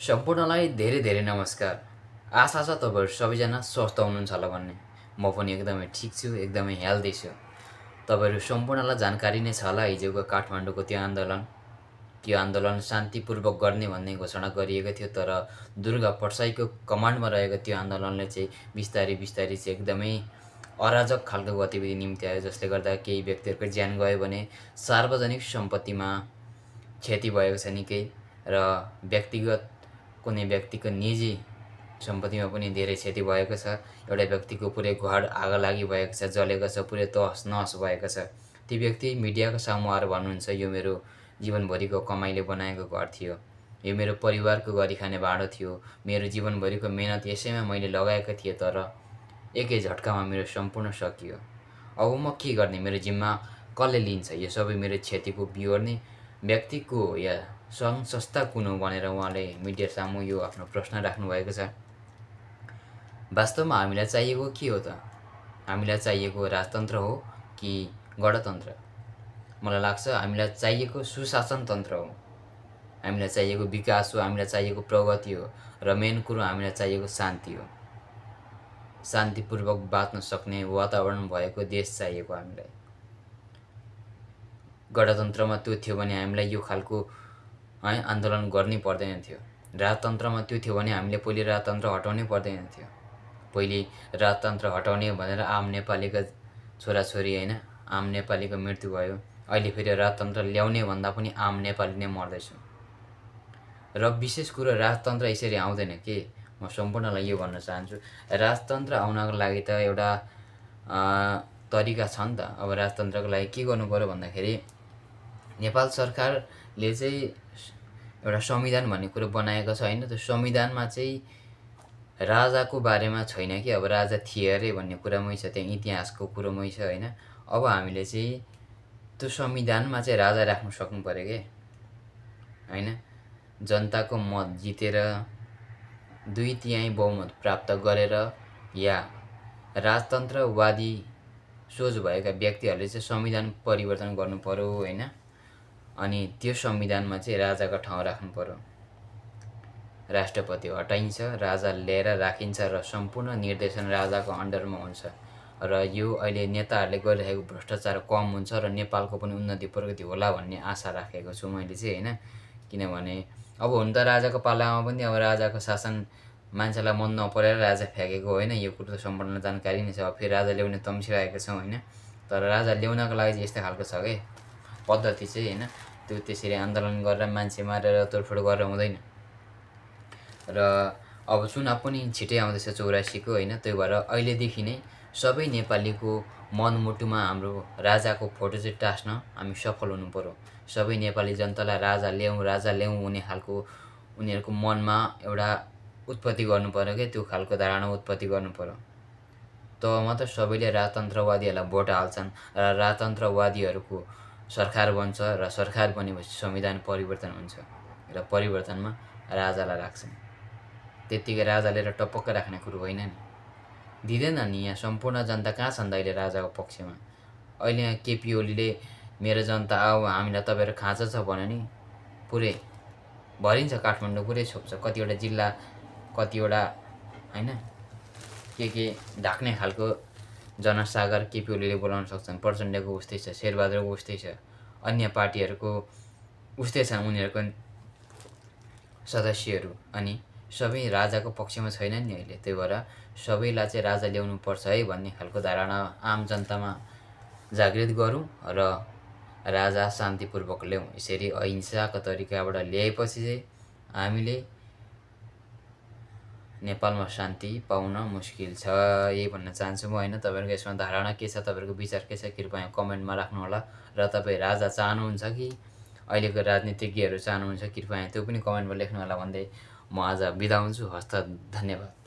सम्पूर्णलाई धेरै धेरै नमस्कार। आशा छ तपाईँहरू सबैजना स्वस्थ हुनुहुन्छ होला भन्ने। म पनि एकदमै ठिक छु, एकदमै हेल्दी छु। तपाईँहरू सम्पूर्णलाई जानकारी नै छ होला हिजोको काठमाडौँको त्यो आन्दोलन शान्तिपूर्वक गर्ने भन्ने घोषणा गरिएको थियो, तर दुर्गा पट्साईको कमान्डमा रहेको त्यो आन्दोलनले चाहिँ बिस्तारै बिस्तारै चाहिँ एकदमै अराजक खालको गतिविधि निम्ति आयो, जसले गर्दा केही व्यक्तिहरूको ज्यान गयो भने सार्वजनिक सम्पत्तिमा क्षति भएको छ निकै, र व्यक्तिगत कुनै व्यक्तिको निजी सम्पत्तिमा पनि धेरै क्षति भएको छ। एउटा व्यक्तिको पुरै घर आगो लागि भएको छ, जलेको छ, पुरै तहस नहस भएको छ। ती व्यक्ति मिडियाको सामु आएर भन्नुहुन्छ, यो मेरो जीवनभरिको कमाइले बनाएको घर थियो, यो मेरो परिवारको गरिखाने भाँडो थियो, मेरो जीवनभरिको मेहनत यसैमा मैले लगाएको थिएँ, तर एकै झट्कामा मेरो सम्पूर्ण सकियो। अब म के गर्ने, मेरो जिम्मा कसले लिन्छ? यो सबै मेरो क्षतिको बिहोर्ने व्यक्तिको या सङ्घ संस्था कुन हो भनेर उहाँले मिडिया सामु यो आफ्नो प्रश्न राख्नुभएको छ। वास्तवमा हामीलाई चाहिएको के हो त? हामीलाई चाहिएको राजतन्त्र हो कि गणतन्त्र? मलाई लाग्छ हामीलाई चाहिएको सुशासन तन्त्र हो, हामीलाई चाहिएको विकास हो, हामीलाई चाहिएको प्रगति हो, र मेन कुरो हामीलाई चाहिएको शान्ति हो। शान्तिपूर्वक बाँच्न सक्ने वातावरण भएको देश चाहिएको हामीलाई। गणतन्त्रमा त्यो थियो भने हामीलाई यो खालको आन्दोलन गर्नै पर्दैन थियो। राजतन्त्रमा त्यो थियो भने हामीले पहिले राजतन्त्र हटाउनै पर्दैन थियो। पहिले राजतन्त्र हटाउने भनेर आम नेपालीका छोराछोरी आम नेपालीको मृत्यु भयो। अहिले फेरि राजतन्त्र ल्याउने भन्दा पनि आम नेपाली नै मर्दैछौँ। र विशेष कुरो राजतन्त्र यसरी आउँदैन के, म सम्पूर्णलाई यो भन्न चाहन्छु। राजतन्त्र आउनको लागि त एउटा तरिका छ नि त। अब राजतन्त्रको लागि के गर्नु पर्यो भन्दाखेरि नेपाल सरकारले चाहिँ एउटा संविधान भन्ने कुरो बनाएको छ होइन। त्यो संविधानमा चाहिँ राजाको बारेमा छैन कि अब राजा थिए अरे भन्ने कुरामै छ, त्यहाँ इतिहासको कुरोमै छ होइन। अब हामीले चाहिँ त्यो संविधानमा चाहिँ राजा राख्नु सक्नु पऱ्यो के होइन। जनताको मत जितेर 2/3 बहुमत प्राप्त गरेर या राजतन्त्रवादी सोच भएका व्यक्तिहरूले चाहिँ संविधान परिवर्तन गर्नु पर्यो होइन। अनि त्यो संविधानमा चाहिँ राजाको ठाउँ राख्नु पर्यो। राष्ट्रपति हटाइन्छ, राजा ल्याएर राखिन्छ र सम्पूर्ण निर्देशन राजाको अन्डरमा हुन्छ। र यो अहिले नेताहरूले गरिरहेको भ्रष्टाचार कम हुन्छ र नेपालको पनि उन्नति प्रगति होला भन्ने आशा राखेको छु मैले चाहिँ होइन। किनभने अब हुन त राजाको पालामा पनि अब राजाको शासन मान्छेलाई मन नपरेर राजा फ्याँकेको होइन, यो कुरो त सम्पूर्ण जानकारी नै छ। अब फेरि राजा ल्याउने तम्सिरहेको छौँ होइन। तर राजा ल्याउनको लागि चाहिँ यस्तो खालको छ कि पद्धति चाहिँ होइन। त्यो त्यसरी आन्दोलन गरेर मान्छे मारेर तोडफोड गरेर हुँदैन। र अब चुनाव पनि छिटै आउँदैछ 84को होइन। त्यही भएर अहिलेदेखि नै सबै नेपालीको मनमुटुमा हाम्रो राजाको फोटो चाहिँ टाँस्न हामी सफल हुनु पर्यो। सबै नेपाली जनतालाई राजा ल्याउँ हुने खालको उनीहरूको मनमा एउटा उत्पत्ति गर्नु पर्यो क्या, त्यो खालको धारणा उत्पत्ति गर्नु पर्यो। तब मात्र सबैले राजतन्त्रवादीहरूलाई भोट हाल्छन् र राजतन्त्रवादीहरूको सरकार बन्छ र सरकार बनेपछि संविधान परिवर्तन हुन्छ र परिवर्तनमा राजालाई राख्छन्। त्यत्तिकै राजा लिएर टपक्क राख्ने कुरो होइन नि, दिँदैन नि। यहाँ सम्पूर्ण जनता कहाँ छन् त अहिले राजाको पक्षमा? अहिले यहाँ केपी ओलीले मेरो जनता आओ हामीलाई तपाईँहरू खाँचो छ भन्यो नि, पुरै भरिन्छ काठमाडौँ, पुरै छोप्छ। कतिवटा जिल्ला कतिवटा होइन के ढाक्ने खालको जनसागर केपी ओलीले बोलाउन सक्छन्। प्रचण्डको उस्तै छ, शेरबहादुरको उस्तै छ, अन्य पार्टीहरूको उस्तै छन् उनीहरूको सदस्यहरू। अनि सबै राजाको पक्षमा छैन नि अहिले। त्यही भएर सबैलाई चाहिँ राजा ल्याउनु पर्छ है भन्ने खालको धारणा आम जनतामा जागृत गरौँ र राजा शान्तिपूर्वक ल्याउँ। यसरी अहिंसाको तरिकाबाट ल्याएपछि चाहिँ हामीले नेपालमा शान्ति पाउन मुस्किल छ, यही भन्न चाहन्छु म होइन। तपाईँहरूको यसमा धारणा के छ, तपाईँहरूको विचार के छ, कृपया कमेन्टमा राख्नुहोला। र तपाईँ राजा चाहनुहुन्छ कि अहिलेको राजनीतिज्ञहरू चाहनुहुन्छ, कृपया त्यो पनि कमेन्टमा लेख्नुहोला भन्दै म आज बिदा हुन्छु। हस्त, धन्यवाद।